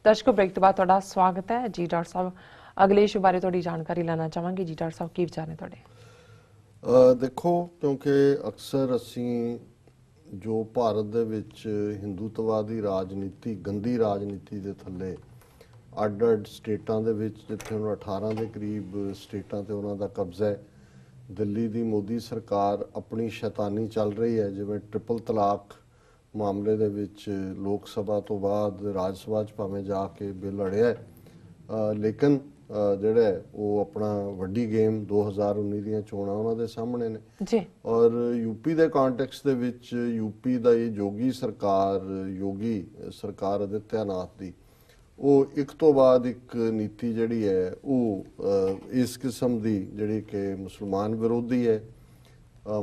दर्शकों ब्रेक तो बाद तुहाडा स्वागत है जी। डॉक्टर साहब अगले इशू बारे थोड़ी जानकारी लेना चाहांगे जी। डॉक्टर साहब की विचार ने तुहाडे? देखो, क्योंकि अक्सर ਅਸੀਂ ਜੋ ਭਾਰਤ ਦੇ ਵਿੱਚ ਹਿੰਦੂਤਵਾਦੀ ਰਾਜਨੀਤੀ, ਗੰਦੀ ਰਾਜਨੀਤੀ ਦੇ ਥੱਲੇ ਅੱਡ-ਅੱਡ ਸਟੇਟਾਂ ਦੇ ਵਿੱਚ, ਜਿੱਥੇ ਹੁਣ 18 ਦੇ ਕਰੀਬ ਸਟੇਟਾਂ ਤੇ ਉਹਨਾਂ ਦਾ ਕਬਜ਼ਾ ਹੈ। ਦਿੱਲੀ ਦੀ ਮੋਦੀ ਸਰਕਾਰ ਆਪਣੀ ਸ਼ੈਤਾਨੀ ਚੱਲ ਰਹੀ ਹੈ, ਜਿਵੇਂ ਟ੍ਰਿਪਲ ਤਲਾਕ ਮਾਮਲੇ ਦੇ ਵਿੱਚ ਲੋਕ ਸਭਾ ਤੋਂ ਬਾਅਦ ਰਾਜ ਸਭਾ 'ਚ ਭਾਵੇਂ ਜਾ ਕੇ ਬਿੱਲ ਅੜਿਆ, ਲੇਕਿਨ ਜਿਹੜਾ ਉਹ ਆਪਣਾ ਵੱਡੀ ਗੇਮ 2019 ਦੀਆਂ ਚੋਣਾਂ ਉਹਨਾਂ ਦੇ ਸਾਹਮਣੇ ਨੇ ਜੀ। ਔਰ ਯੂਪੀ ਦੇ ਕੰਟੈਕਸਟ ਦੇ ਵਿੱਚ ਯੂਪੀ ਦਾ ਇਹ ਯੋਗੀ ਸਰਕਾਰ ਆਦਿੱਤਿਆਨਾਥ ਦੀ ਉਹ ਇੱਕ ਤੋਂ ਬਾਅਦ ਇੱਕ ਨੀਤੀ ਜਿਹੜੀ ਹੈ ਉਹ ਇਸ ਕਿਸਮ ਦੀ ਜਿਹੜੀ ਕਿ ਮੁਸਲਮਾਨ ਵਿਰੋਧੀ ਹੈ।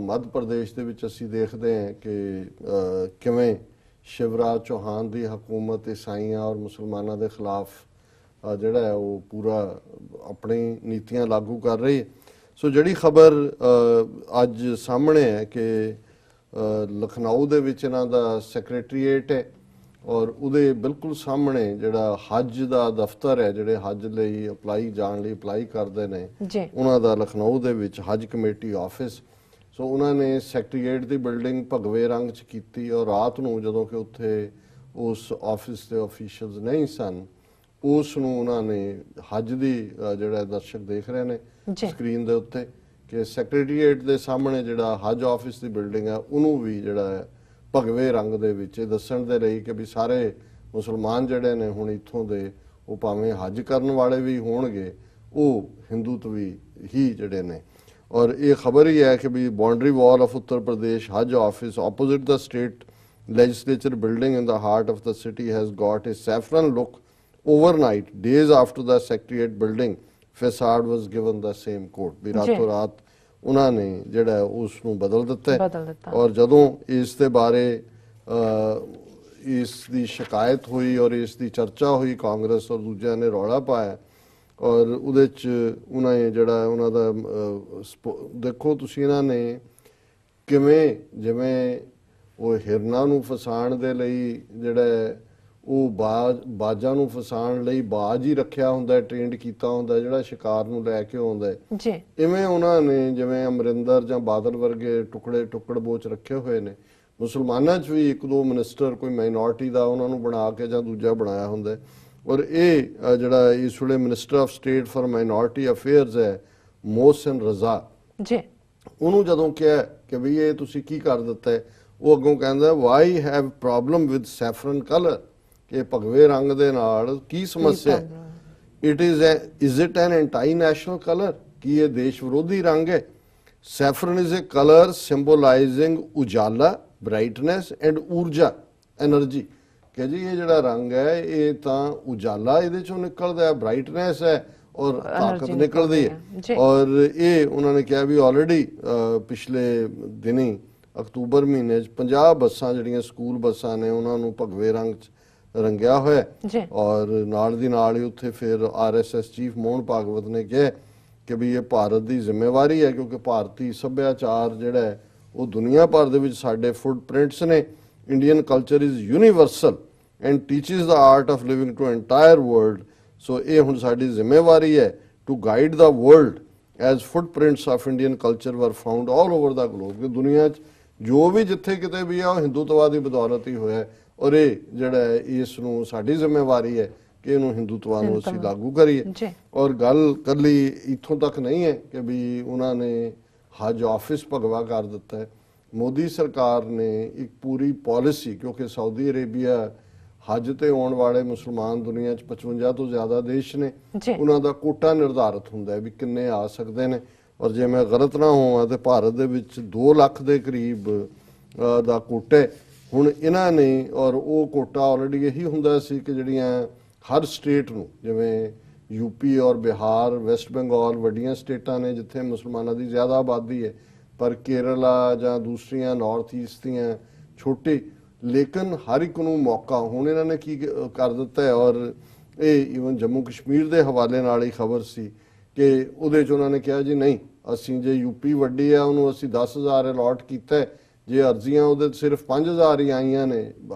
ਮੱਧ ਪ੍ਰਦੇਸ਼ ਦੇ ਵਿੱਚ ਅਸੀਂ ਦੇਖਦੇ ਹਾਂ ਕਿ ਕਿਵੇਂ ਸ਼ਿਵਰਾਜ ਚੌਹਾਨ ਦੀ ਹਕੂਮਤ ਈਸਾਈਆਂ ਔਰ ਮੁਸਲਮਾਨਾਂ ਦੇ ਖਿਲਾਫ ਜਿਹੜਾ ਹੈ ਉਹ ਪੂਰਾ ਆਪਣੀ ਨੀਤੀਆਂ ਲਾਗੂ ਕਰ ਰਹੀ ਹੈ। ਸੋ ਜਿਹੜੀ ਖਬਰ ਅੱਜ ਸਾਹਮਣੇ ਹੈ ਕਿ ਲਖਨਊ ਦੇ ਵਿੱਚ ਇਹਨਾਂ ਦਾ ਸੈਕਟਰੀਏਟ ਹੈ ਔਰ ਉਹਦੇ ਬਿਲਕੁਲ ਸਾਹਮਣੇ ਜਿਹੜਾ ਹੱਜ ਦਾ ਦਫ਼ਤਰ ਹੈ, ਜਿਹੜੇ ਹੱਜ ਲਈ ਅਪਲਾਈ ਕਰਦੇ ਨੇ ਉਹਨਾਂ ਦਾ ਲਖਨਊ ਦੇ ਵਿੱਚ ਹੱਜ ਕਮੇਟੀ ਆਫਿਸ। ਸੋ ਉਹਨਾਂ ਨੇ ਸੈਕਟਰੀਏਟ ਦੀ ਬਿਲਡਿੰਗ ਭਗਵੇ ਰੰਗ 'ਚ ਕੀਤੀ ਔਰ ਰਾਤ ਨੂੰ ਜਦੋਂ ਕਿ ਉੱਥੇ ਉਸ ਆਫਿਸ ਦੇ ਆਫੀਸ਼ੀਅਲਸ ਨਹੀਂ ਸਨ, ਉਸ ਨੂੰ ਉਹਨਾਂ ਨੇ ਹੱਜ ਦੀ ਜਿਹੜਾ ਦਰਸ਼ਕ ਦੇਖ ਰਹੇ ਨੇ ਸਕਰੀਨ ਦੇ ਉੱਤੇ ਕਿ ਸੈਕਟਰੀਏਟ ਦੇ ਸਾਹਮਣੇ ਜਿਹੜਾ ਹੱਜ ਆਫਿਸ ਦੀ ਬਿਲਡਿੰਗ ਹੈ ਉਹਨੂੰ ਵੀ ਜਿਹੜਾ ਹੈ ਭਗਵੇ ਰੰਗ ਦੇ ਵਿੱਚ ਦੱਸਣ ਦੇ ਲਈ ਕਿ ਵੀ ਸਾਰੇ ਮੁਸਲਮਾਨ ਜਿਹੜੇ ਨੇ ਹੁਣ ਇੱਥੋਂ ਦੇ ਉਹ ਭਾਵੇਂ ਹੱਜ ਕਰਨ ਵਾਲੇ ਵੀ ਹੋਣਗੇ, ਉਹ ਹਿੰਦੂਤਵੀ ਹੀ ਜਿਹੜੇ ਨੇ। ਔਰ ਇਹ ਖਬਰ ਹੀ ਹੈ ਕਿ ਵੀ boundary wall of Uttar Pradesh ਹੱਜ office opposite the state legislature building in the heart of the city has got a saffron look overnight, days after the secretariat building facade was given the same coat। ਵੀ ਰਾਤੋਂ ਰਾਤ ਉਹਨਾਂ ਨੇ ਜਿਹੜਾ ਉਸ ਨੂੰ ਬਦਲ ਦਿੱਤਾ ਔਰ ਜਦੋਂ ਇਸ ਦੇ ਬਾਰੇ ਇਸ ਦੀ ਸ਼ਿਕਾਇਤ ਹੋਈ ਔਰ ਇਸ ਦੀ ਚਰਚਾ ਹੋਈ, ਕਾਂਗਰਸ ਔਰ ਦੂਜਿਆਂ ਨੇ ਰੌਲਾ ਪਾਇਆ ਔਰ ਉਹਦੇ 'ਚ ਉਹਨਾਂ ਨੇ ਜਿਹੜਾ ਉਹਨਾਂ ਦਾ ਦੇਖੋ ਤੁਸੀਂ ਇਹਨਾਂ ਨੇ ਕਿਵੇਂ ਜਿਵੇਂ ਉਹ ਹਿਰਨਾਂ ਨੂੰ ਫਸਾਉਣ ਦੇ ਲਈ ਜਿਹੜਾ ਉਹ ਬਾਜਾਂ ਨੂੰ ਫਸਾਉਣ ਲਈ ਬਾਜ ਹੀ ਰੱਖਿਆ ਹੁੰਦਾ, ਟ੍ਰੇਨਡ ਕੀਤਾ ਹੁੰਦਾ ਜਿਹੜਾ ਸ਼ਿਕਾਰ ਨੂੰ ਲੈ ਕੇ ਆਉਂਦਾ ਜੀ। ਇਵੇਂ ਉਹਨਾਂ ਨੇ ਜਿਵੇਂ ਅਮਰਿੰਦਰ ਜਾਂ ਬਾਦਲ ਵਰਗੇ ਟੁਕੜ ਬੋਚ ਰੱਖੇ ਹੋਏ ਨੇ। ਮੁਸਲਮਾਨਾਂ 'ਚ ਵੀ ਇੱਕ ਦੋ ਮਿਨਿਸਟਰ ਕੋਈ ਮਾਈਨੋਰਟੀ ਦਾ ਉਹਨਾਂ ਨੂੰ ਬਣਾ ਕੇ ਜਾਂ ਦੂਜਾ ਬਣਾਇਆ ਹੁੰਦਾ। ਔਰ ਇਹ ਜਿਹੜਾ ਇਸ ਵੇਲੇ minister of state for minority affairs ਹੈ ਮੋਹਸਿਨ ਰਜ਼ਾ ਜੀ, ਉਹਨੂੰ ਜਦੋਂ ਕਿਹਾ ਕਿ ਵੀ ਇਹ ਤੁਸੀਂ ਕੀ ਕਰ ਦਿੱਤਾ ਹੈ, ਉਹ ਅੱਗੋਂ ਕਹਿੰਦਾ why have problem with saffron colour, ਕਿ ਭਗਵੇ ਰੰਗ ਦੇ ਨਾਲ ਕੀ ਸਮੱਸਿਆ ਹੈ। Is it an anti national colour, ਕੀ ਇਹ ਦੇਸ਼ ਵਿਰੋਧੀ ਰੰਗ ਹੈ। Saffron is a colour symbolising ਉਜਾਲਾ, ਬ੍ਰਾਈਟਨੈਸ ਐਂਡ ਊਰਜਾ, ਐਨਰਜੀ। ਕਿ ਜੀ ਇਹ ਜਿਹੜਾ ਰੰਗ ਹੈ ਇਹ ਤਾਂ ਉਜਾਲਾ ਇਹਦੇ ਚੋਂ ਨਿਕਲਦਾ ਹੈ, ਬ੍ਰਾਈਟਨੈਸ ਹੈ ਔਰ ਤਾਕਤ ਨਿਕਲਦੀ ਹੈ। ਔਰ ਇਹ ਉਹਨਾਂ ਨੇ ਕਿਹਾ ਵੀ ਆਲਰੇਡੀ ਪਿਛਲੇ ਦਿਨੀ ਅਕਤੂਬਰ ਮਹੀਨੇ 'ਚ 50 ਬੱਸਾਂ ਜਿਹੜੀਆਂ ਸਕੂਲ ਬੱਸਾਂ ਨੇ ਉਹਨਾਂ ਨੂੰ ਭਗਵੇ ਰੰਗ 'ਚ ਰੰਗਿਆ ਹੋਇਆ ਔਰ ਨਾਲ ਦੀ ਨਾਲ ਹੀ ਉੱਥੇ ਫਿਰ RSS ਚੀਫ ਮੋਹਨ ਭਾਗਵਤ ਨੇ ਕਿਹਾ ਕਿ ਵੀ ਇਹ ਭਾਰਤ ਦੀ ਜ਼ਿੰਮੇਵਾਰੀ ਹੈ, ਕਿਉਂਕਿ ਭਾਰਤੀ ਸੱਭਿਆਚਾਰ ਜਿਹੜਾ ਹੈ ਉਹ ਦੁਨੀਆ ਭਰ ਦੇ ਵਿੱਚ ਸਾਡੇ ਫੁੱਟਪ੍ਰਿੰਟਸ ਨੇ। Indian culture is universal and teaches the art of living to entire world. So ਇਹ ਹੁਣ ਸਾਡੀ ਜ਼ਿੰਮੇਵਾਰੀ ਹੈ to guide the world as footprints of Indian culture were found all over the globe. ਕਿ ਦੁਨੀਆ 'ਚ ਜੋ ਵੀ ਜਿੱਥੇ ਕਿਤੇ ਵੀ ਆ ਉਹ ਹਿੰਦੂਤਵਾ ਦੀ ਬਦੌਲਤ ਹੀ ਹੋਇਆ ਔਰ ਇਹ ਜਿਹੜਾ ਹੈ ਇਸ ਨੂੰ ਸਾਡੀ ਜ਼ਿੰਮੇਵਾਰੀ ਹੈ ਕਿ ਇਹਨੂੰ ਹਿੰਦੂਤਵਾ ਨੂੰ ਅਸੀਂ ਲਾਗੂ ਕਰੀਏ। ਔਰ ਗੱਲ ਕੱਲੀ ਇੱਥੋਂ ਤੱਕ ਨਹੀਂ ਹੈ ਕਿ ਵੀ ਉਹਨਾਂ ਨੇ ਹੱਜ ਆਫਿਸ ਭਗਵਾ ਕਰ ਦਿੱਤਾ ਹੈ। ਮੋਦੀ ਸਰਕਾਰ ਨੇ ਇੱਕ ਪੂਰੀ ਪਾਲਿਸੀ, ਕਿਉਂਕਿ ਸਾਊਦੀ ਅਰੇਬੀਆ ਹੱਜ ਤੇ ਆਉਣ ਵਾਲੇ ਮੁਸਲਮਾਨ ਦੁਨੀਆ 'ਚ 55 ਤੋਂ ਜ਼ਿਆਦਾ ਦੇਸ਼ ਨੇ, ਉਹਨਾਂ ਦਾ ਕੋਟਾ ਨਿਰਧਾਰਿਤ ਹੁੰਦਾ ਹੈ ਵੀ ਕਿੰਨੇ ਆ ਸਕਦੇ ਨੇ। ਔਰ ਜੇ ਮੈਂ ਗਲਤ ਨਾ ਹੋਵਾਂ ਤੇ ਭਾਰਤ ਦੇ ਵਿੱਚ 2 ਲੱਖ ਦੇ ਕਰੀਬ ਦਾ ਕੋਟਾ ਹੈ ਹੁਣ ਇਹਨਾਂ ਨੇ। ਔਰ ਉਹ ਕੋਟਾ ਆਲਰੇਡੀ ਇਹੀ ਹੁੰਦਾ ਸੀ ਕਿ ਜਿਹੜੀਆਂ ਹਰ ਸਟੇਟ ਨੂੰ, ਜਿਵੇਂ ਯੂਪੀ ਔਰ ਬਿਹਾਰ, ਵੈਸਟ ਬੰਗਾਲ ਵੱਡੀਆਂ ਸਟੇਟਾਂ ਨੇ ਜਿੱਥੇ ਮੁਸਲਮਾਨਾਂ ਦੀ ਜ਼ਿਆਦਾ ਆਬਾਦੀ ਹੈ, ਪਰ ਕੇਰਲਾ ਜਾਂ ਦੂਸਰੀਆਂ ਨਾਰਥ ਈਸਟ ਦੀਆਂ ਛੋਟੀ, ਲੇਕਿਨ ਹਰ ਇੱਕ ਨੂੰ ਮੌਕਾ। ਹੁਣ ਇਹਨਾਂ ਨੇ ਕੀ ਕਰ ਦਿੱਤਾ ਹੈ ਔਰ ਇਹ ਈਵਨ ਜੰਮੂ ਕਸ਼ਮੀਰ ਦੇ ਹਵਾਲੇ ਨਾਲ ਹੀ ਖਬਰ ਸੀ ਕਿ ਉਹਦੇ 'ਚ ਉਹਨਾਂ ਨੇ ਕਿਹਾ ਜੀ ਨਹੀਂ, ਅਸੀਂ ਜੇ ਯੂਪੀ ਵੱਡੀ ਆ ਉਹਨੂੰ ਅਸੀਂ 10,000 ਅਲਾਟ ਕੀਤਾ, ਜੇ ਅਰਜ਼ੀਆਂ ਉਹਦੇ ਸਿਰਫ 5,000 ਹੀ ਆਈਆਂ ਨੇ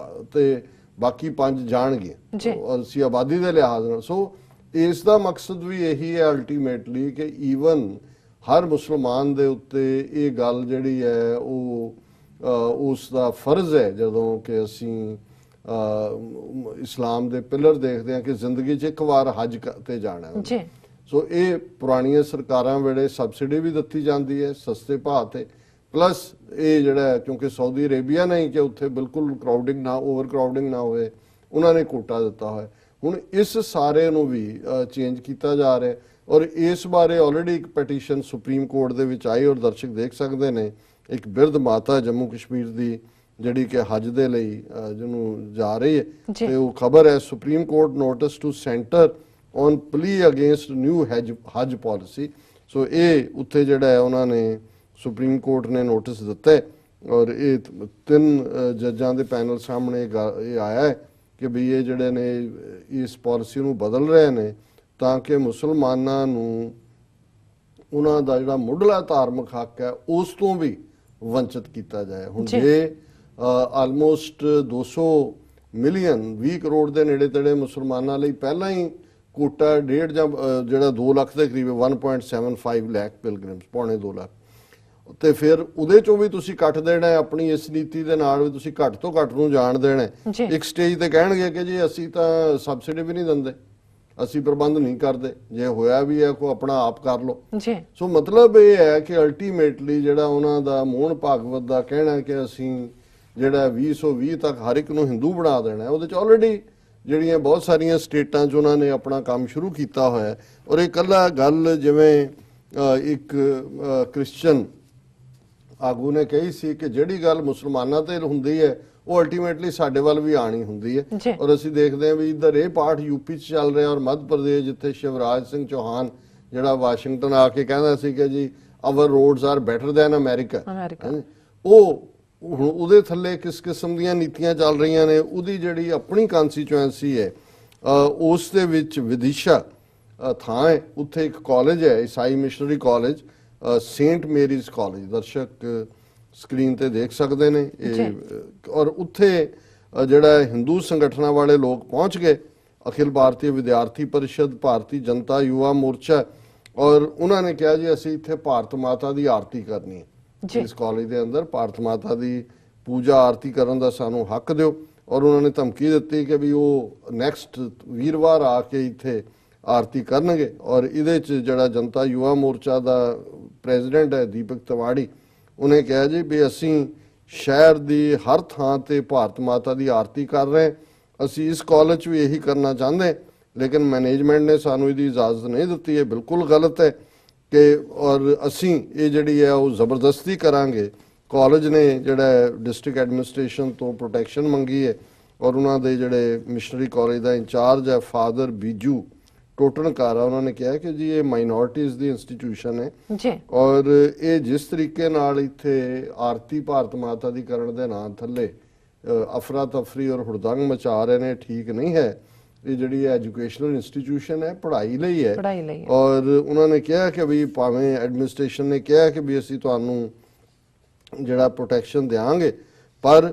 ਤੇ ਬਾਕੀ 5 ਜਾਣਗੇ ਜੀ। ਅਸੀਂ ਆਬਾਦੀ ਦੇ ਲਿਹਾਜ਼ ਨਾਲ। ਸੋ ਇਸ ਦਾ ਮਕਸਦ ਵੀ ਇਹੀ ਹੈ ਅਲਟੀਮੇਟਲੀ ਕਿ ਈਵਨ ਹਰ ਮੁਸਲਮਾਨ ਦੇ ਉੱਤੇ ਇਹ ਗੱਲ ਜਿਹੜੀ ਹੈ ਉਹ ਉਸ ਦਾ ਫਰਜ਼ ਹੈ ਜਦੋਂ ਕਿ ਅਸੀਂ ਇਸਲਾਮ ਦੇ ਪਿਲਰ ਦੇਖਦੇ ਹਾਂ ਕਿ ਜ਼ਿੰਦਗੀ 'ਚ ਇੱਕ ਵਾਰ ਹਜ ਤੇ ਜਾਣਾ ਹੈ ਜੀ। ਸੋ ਇਹ ਪੁਰਾਣੀਆਂ ਸਰਕਾਰਾਂ ਵੇਲੇ ਸਬਸਿਡੀ ਵੀ ਦਿੱਤੀ ਜਾਂਦੀ ਹੈ ਸਸਤੇ ਭਾਅ ਤੇ, ਪਲੱਸ ਇਹ ਜਿਹੜਾ ਕਿਉਂਕਿ ਸਾਊਦੀ ਅਰੇਬੀਆ ਨਹੀਂ ਕਿ ਉੱਥੇ ਬਿਲਕੁਲ ਕਰਾਊਡਿੰਗ ਨਾ ਓਵਰ ਕਰਾਊਡਿੰਗ ਨਾ ਹੋਵੇ, ਉਹਨਾਂ ਨੇ ਕੋਟਾ ਦਿੱਤਾ ਹੋਇਆ। ਹੁਣ ਇਸ ਸਾਰੇ ਨੂੰ ਵੀ ਚੇਂਜ ਕੀਤਾ ਜਾ ਰਿਹਾ ਔਰ ਇਸ ਬਾਰੇ ਆਲਰੇਡੀ ਇੱਕ ਪਟੀਸ਼ਨ ਸੁਪਰੀਮ ਕੋਰਟ ਦੇ ਵਿੱਚ ਆਈ ਔਰ ਦਰਸ਼ਕ ਦੇਖ ਸਕਦੇ ਨੇ ਇੱਕ ਬਿਰਧ ਮਾਤਾ ਜੰਮੂ ਕਸ਼ਮੀਰ ਦੀ ਜਿਹੜੀ ਕਿ ਹਜ ਦੇ ਲਈ ਜਿਹਨੂੰ ਜਾ ਰਹੀ ਹੈ ਤੇ ਉਹ ਖਬਰ ਹੈ Supreme Court notice to centre on plea against new Hajj policy. So ਇਹ ਉੱਥੇ ਜਿਹੜਾ ਹੈ ਉਹਨਾਂ ਨੇ ਸੁਪਰੀਮ ਕੋਰਟ ਨੇ ਨੋਟਿਸ ਦਿੱਤਾ ਹੈ ਔਰ ਇਹ 3 ਜੱਜਾਂ ਦੇ ਪੈਨਲ ਸਾਹਮਣੇ ਇਹ ਆਇਆ ਹੈ ਕਿ ਵੀ ਇਹ ਜਿਹੜੇ ਨੇ ਇਸ ਪਾਲਿਸੀ ਨੂੰ ਬਦਲ ਰਹੇ ਨੇ ਤਾਂ ਕਿ ਮੁਸਲਮਾਨਾਂ ਨੂੰ ਉਹਨਾਂ ਦਾ ਜਿਹੜਾ ਮੁੱਢਲਾ ਧਾਰਮਿਕ ਹੱਕ ਹੈ ਉਸ ਤੋਂ ਵੀ ਵੰਚਿਤ ਕੀਤਾ ਜਾਏ। ਹੁਣ ਜੇ ਆਲਮੋਸਟ 200 ਮਿਲੀਅਨ 20 ਕਰੋੜ ਦੇ ਨੇੜੇ ਤੇੜੇ ਮੁਸਲਮਾਨਾਂ ਲਈ ਪਹਿਲਾਂ ਹੀ ਕੋਟਾ 1.5 ਜਾਂ ਜਿਹੜਾ 2 ਲੱਖ ਦੇ ਕਰੀਬ 1.75 ਲੱਖ ਪਿਲਗ੍ਰਿਮਸ, ਪੌਣੇ 2 ਲੱਖ, ਤੇ ਫਿਰ ਉਹਦੇ ਚੋਂ ਵੀ ਤੁਸੀਂ ਕੱਟ ਦੇਣਾ ਹੈ ਆਪਣੀ ਇਸ ਨੀਤੀ ਦੇ ਨਾਲ ਵੀ ਤੁਸੀਂ ਘੱਟ ਤੋਂ ਘੱਟ ਨੂੰ ਜਾਣ ਦੇਣਾ। ਇੱਕ ਸਟੇਜ ਤੇ ਕਹਿਣਗੇ ਕਿ ਜੀ ਅਸੀਂ ਤਾਂ ਸਬਸਿਡੀ ਵੀ ਨਹੀਂ ਦਿੰਦੇ, ਅਸੀਂ ਪ੍ਰਬੰਧ ਨਹੀਂ ਕਰਦੇ, ਜੇ ਹੋਇਆ ਵੀ ਹੈ ਕੋ ਆਪਣਾ ਆਪ ਕਰ ਲਓ। ਸੋ ਮਤਲਬ ਇਹ ਹੈ ਕਿ ਅਲਟੀਮੇਟਲੀ ਜਿਹੜਾ ਉਹਨਾਂ ਦਾ ਮੋਹਨ ਭਾਗਵਤ ਦਾ ਕਹਿਣਾ ਕਿ ਅਸੀਂ ਜਿਹੜਾ 2020 ਤੱਕ ਹਰ ਇੱਕ ਨੂੰ ਹਿੰਦੂ ਬਣਾ ਦੇਣਾ, ਉਹਦੇ ਚ ਆਲਰੇਡੀ ਜਿਹੜੀਆਂ ਬਹੁਤ ਸਾਰੀਆਂ ਸਟੇਟਾਂ 'ਚ ਉਹਨਾਂ ਨੇ ਆਪਣਾ ਕੰਮ ਸ਼ੁਰੂ ਕੀਤਾ ਹੋਇਆ ਔਰ ਇਹ ਇਕੱਲਾ ਗੱਲ ਜਿਵੇਂ ਇੱਕ ਕ੍ਰਿਸਚਨ ਆਗੂ ਨੇ ਕਹੀ ਸੀ ਕਿ ਜਿਹੜੀ ਗੱਲ ਮੁਸਲਮਾਨਾਂ ਤੇ ਹੁੰਦੀ ਹੈ ਉਹ ਅਲਟੀਮੇਟਲੀ ਸਾਡੇ ਵੱਲ ਵੀ ਆਣੀ ਹੁੰਦੀ ਹੈ ਔਰ ਅਸੀਂ ਦੇਖਦੇ ਹਾਂ ਵੀ ਇੱਧਰ ਇਹ ਪਾਠ ਯੂਪੀ 'ਚ ਚੱਲ ਰਿਹਾ ਔਰ ਮੱਧ ਪ੍ਰਦੇਸ਼ ਜਿੱਥੇ ਸ਼ਿਵਰਾਜ ਸਿੰਘ ਚੌਹਾਨ ਜਿਹੜਾ ਵਾਸ਼ਿੰਗਟਨ ਆ ਕੇ ਕਹਿੰਦਾ ਸੀ ਕਿ ਜੀ our roads are better than America, ਉਹ ਹੁਣ ਉਹਦੇ ਥੱਲੇ ਕਿਸ ਕਿਸਮ ਦੀਆਂ ਨੀਤੀਆਂ ਚੱਲ ਰਹੀਆਂ ਨੇ ਉਹਦੀ ਜਿਹੜੀ ਆਪਣੀ ਕਨਸਟੀਚੁਐਂਸੀ ਹੈ ਉਸ ਦੇ ਵਿੱਚ ਵਿਦਿਸ਼ਾ ਥਾਂ ਹੈ, ਉੱਥੇ ਇੱਕ ਕਾਲਜ ਹੈ ਈਸਾਈ ਮਿਸ਼ਨਰੀ ਕਾਲਜ ਸੇਂਟ ਮੇਰੀਜ਼ ਕਾਲਜ, ਦਰਸ਼ਕ ਸਕਰੀਨ ਤੇ ਦੇਖ ਸਕਦੇ ਨੇ ਇਹ ਔਰ ਉੱਥੇ ਜਿਹੜਾ ਹਿੰਦੂ ਸੰਗਠਨਾਂ ਵਾਲੇ ਲੋਕ ਪਹੁੰਚ ਗਏ, ਅਖਿਲ ਭਾਰਤੀ ਵਿਦਿਆਰਥੀ ਪਰਿਸ਼ਦ, ਭਾਰਤੀ ਜਨਤਾ ਯੁਵਾ ਮੋਰਚਾ, ਔਰ ਉਹਨਾਂ ਨੇ ਕਿਹਾ ਜੀ ਅਸੀਂ ਇੱਥੇ ਭਾਰਤ ਮਾਤਾ ਦੀ ਆਰਤੀ ਕਰਨੀ ਹੈ ਇਸ ਕਾਲਜ ਦੇ ਅੰਦਰ, ਭਾਰਤ ਮਾਤਾ ਦੀ ਪੂਜਾ ਆਰਤੀ ਕਰਨ ਦਾ ਸਾਨੂੰ ਹੱਕ ਦਿਓ ਔਰ ਉਹਨਾਂ ਨੇ ਧਮਕੀ ਦਿੱਤੀ ਕਿ ਵੀ ਉਹ ਨੈਕਸਟ ਵੀਰਵਾਰ ਆ ਕੇ ਇੱਥੇ ਆਰਤੀ ਕਰਨਗੇ ਔਰ ਇਹਦੇ 'ਚ ਜਿਹੜਾ ਜਨਤਾ ਯੁਵਾ ਮੋਰਚਾ ਦਾ ਪ੍ਰੈਜ਼ੀਡੈਂਟ ਹੈ ਦੀਪਕ ਤਿਵਾੜੀ, ਉਹਨੇ ਕਿਹਾ ਜੀ ਵੀ ਅਸੀਂ ਸ਼ਹਿਰ ਦੀ ਹਰ ਥਾਂ ਤੇ ਭਾਰਤ ਮਾਤਾ ਦੀ ਆਰਤੀ ਕਰ ਰਹੇ, ਅਸੀਂ ਇਸ ਕਾਲਜ 'ਚ ਵੀ ਇਹੀ ਕਰਨਾ ਚਾਹੁੰਦੇ ਲੇਕਿਨ ਮੈਨੇਜਮੈਂਟ ਨੇ ਸਾਨੂੰ ਇਹਦੀ ਇਜਾਜ਼ਤ ਨਹੀਂ ਦਿੱਤੀ, ਇਹ ਬਿਲਕੁਲ ਗਲਤ ਹੈ ਕਿ ਔਰ ਅਸੀਂ ਇਹ ਜਿਹੜੀ ਹੈ ਉਹ ਜ਼ਬਰਦਸਤੀ ਕਰਾਂਗੇ। ਕਾਲਜ ਨੇ ਜਿਹੜਾ ਡਿਸਟ੍ਰਿਕਟ ਐਡਮਿਨਿਸਟ੍ਰੇਸ਼ਨ ਤੋਂ ਪ੍ਰੋਟੈਕਸ਼ਨ ਮੰਗੀ ਹੈ ਔਰ ਉਹਨਾਂ ਦੇ ਜਿਹੜੇ ਮਿਸ਼ਨਰੀ ਕਾਲਜ ਦਾ ਇੰਚਾਰਜ ਹੈ ਫਾਦਰ ਬੀਜੂ ਟੋਟਣਕਾਰ, ਉਹਨਾਂ ਨੇ ਕਿਹਾ ਕਿ ਜੀ ਇਹ ਮਾਈਨੋਰਟੀਜ਼ ਦੀ ਇੰਸਟੀਟਿਊਸ਼ਨ ਹੈ ਔਰ ਇਹ ਜਿਸ ਤਰੀਕੇ ਨਾਲ ਇੱਥੇ ਆਰਤੀ ਭਾਰਤ ਮਾਤਾ ਦੀ ਕਰਨ ਦੇ ਨਾਂ ਥੱਲੇ ਅਫਰਾ ਤਫਰੀ ਔਰ ਹੁੜਦੰਗ ਮਚਾ ਰਹੇ ਨੇ, ਠੀਕ ਨਹੀਂ ਹੈ। ਇਹ ਜਿਹੜੀ ਐਜੂਕੇਸ਼ਨਲ ਇੰਸਟੀਟਿਊਸ਼ਨ ਹੈ, ਪੜ੍ਹਾਈ ਲਈ ਹੈ ਔਰ ਉਹਨਾਂ ਨੇ ਕਿਹਾ ਕਿ ਵੀ ਭਾਵੇਂ ਐਡਮਿਨਿਸਟ੍ਰੇਸ਼ਨ ਨੇ ਕਿਹਾ ਕਿ ਵੀ ਅਸੀਂ ਤੁਹਾਨੂੰ ਜਿਹੜਾ ਪ੍ਰੋਟੈਕਸ਼ਨ ਦੇਵਾਂਗੇ ਪਰ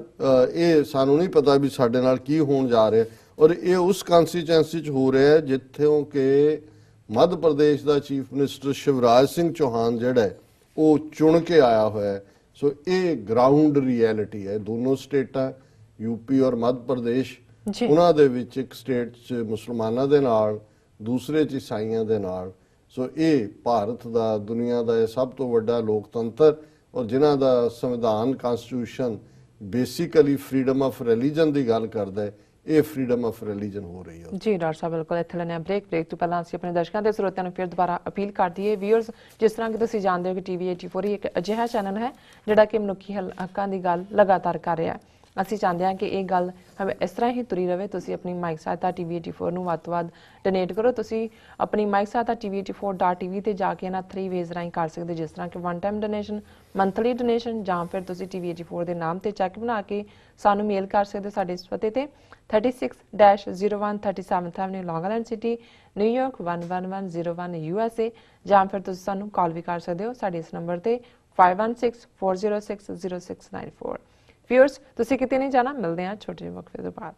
ਇਹ ਸਾਨੂੰ ਨਹੀਂ ਪਤਾ ਵੀ ਸਾਡੇ ਨਾਲ ਕੀ ਹੋਣ ਜਾ ਰਿਹਾ ਔਰ ਇਹ ਉਸ ਕਨਸਟੀਚੁਐਂਸੀ 'ਚ ਹੋ ਰਿਹਾ ਜਿੱਥੋਂ ਕਿ ਮੱਧ ਪ੍ਰਦੇਸ਼ ਦਾ ਚੀਫ ਮਿਨਿਸਟਰ ਸ਼ਿਵਰਾਜ ਸਿੰਘ ਚੌਹਾਨ ਜਿਹੜਾ ਉਹ ਚੁਣ ਕੇ ਆਇਆ ਹੋਇਆ। ਸੋ ਇਹ ਗਰਾਊਂਡ ਰਿਐਲਿਟੀ ਹੈ, ਦੋਨੋਂ ਸਟੇਟਾਂ ਯੂਪੀ ਔਰ ਮੱਧ ਪ੍ਰਦੇਸ਼, ਉਹਨਾਂ ਦੇ ਵਿੱਚ ਇੱਕ ਸਟੇਟ 'ਚ ਮੁਸਲਮਾਨਾਂ ਦੇ ਨਾਲ, ਦੂਸਰੇ 'ਚ ਈਸਾਈਆਂ ਦੇ ਨਾਲ। ਸੋ ਇਹ ਭਾਰਤ ਦਾ ਦੁਨੀਆ ਦਾ ਇਹ ਸਭ ਤੋਂ ਵੱਡਾ ਲੋਕਤੰਤਰ ਔਰ ਜਿਨ੍ਹਾਂ ਦਾ ਸੰਵਿਧਾਨ constitution basically freedom of religion ਦੀ ਗੱਲ ਕਰਦਾ ਹੈ, ਇਹ ਫਰੀडम ਆਫ ਰਿਲੀਜਨ ਹੋ ਰਹੀ ਹੈ। ਜੀ ਡਾਕਟਰ ਸਾਹਿਬ ਬਿਲਕੁਲ ਇੱਥੇ ਲੈਣੇ ਬ੍ਰੇਕ ਤੋਂ ਪਹਿਲਾਂ ਅਸੀਂ ਆਪਣੇ ਦਰਸ਼ਕਾਂ ਦੇ ਸਰੋਤਿਆਂ ਨੂੰ ਫਿਰ ਦੁਬਾਰਾ ਅਪੀਲ ਕਰ ਦਈਏ। ਵੀਅਰਸ, ਜਿਸ ਤਰ੍ਹਾਂ ਕਿ ਤੁਸੀਂ ਜਾਣਦੇ ਹੋ ਕਿ ਟੀਵੀ 84 ਹੀ ਇੱਕ ਅਜਿਹਾ ਚੈਨਲ ਹੈ ਜਿਹੜਾ ਕਿ ਮਨੁੱਖੀ ਹੱਕਾਂ ਦੀ ਗੱਲ ਲਗਾਤਾਰ ਕਰ ਰਿਹਾ ਹੈ। ਅਸੀਂ ਚਾਹੁੰਦੇ ਹਾਂ ਕਿ ਇਹ ਗੱਲ ਇਸ ਤਰ੍ਹਾਂ ਹੀ ਤੁਰੀ ਰਹੇ। ਤੁਸੀਂ ਆਪਣੀ ਮਾਈਕ ਸਹਾਇਤਾ ਟੀਵੀ 84 ਨੂੰ ਵੱਧ ਤੋਂ ਵੱਧ ਡੋਨੇਟ ਕਰੋ। ਤੁਸੀਂ ਆਪਣੀ ਮਾਈਕ ਸਹਾਇਤਾ tv84.tv ਤੇ ਜਾ ਕੇ ਇਹਨਾਂ 3 ਵੇਜ਼ ਰਾਹੀਂ ਕਰ ਸਕਦੇ, ਜਿਸ ਤਰ੍ਹਾਂ ਕਿ one time donation, monthly donation, ਜਾਂ ਫਿਰ ਤੁਸੀਂ ਟੀਵੀ 84 ਦੇ ਨਾਮ ਤੇ ਚੈੱਕ ਬਣਾ ਕੇ ਸਾਨੂੰ ਮੇਲ ਕਰ ਸਕਦੇ ਸਾਡੇ ਇਸ ਪਤੇ ਤੇ 36-01 37th Avenue, Long Island City, New York 11101 USA, ਜਾਂ ਫਿਰ ਤੁਸੀਂ ਸਾਨੂੰ ਕਾਲ ਵੀ ਕਰ ਸਕਦੇ ਹੋ ਸਾਡੇ ਇਸ ਨੰਬਰ ਤੇ 5164060694। ਵੀਅਰਸ, ਤੁਸੀਂ ਕਿਤੇ ਨਹੀਂ ਜਾਣਾ, ਮਿਲਦੇ ਹਾਂ ਛੋਟੇ ਜਿਹੇ ਵਕਫੇ ਤੋਂ ਬਾਅਦ।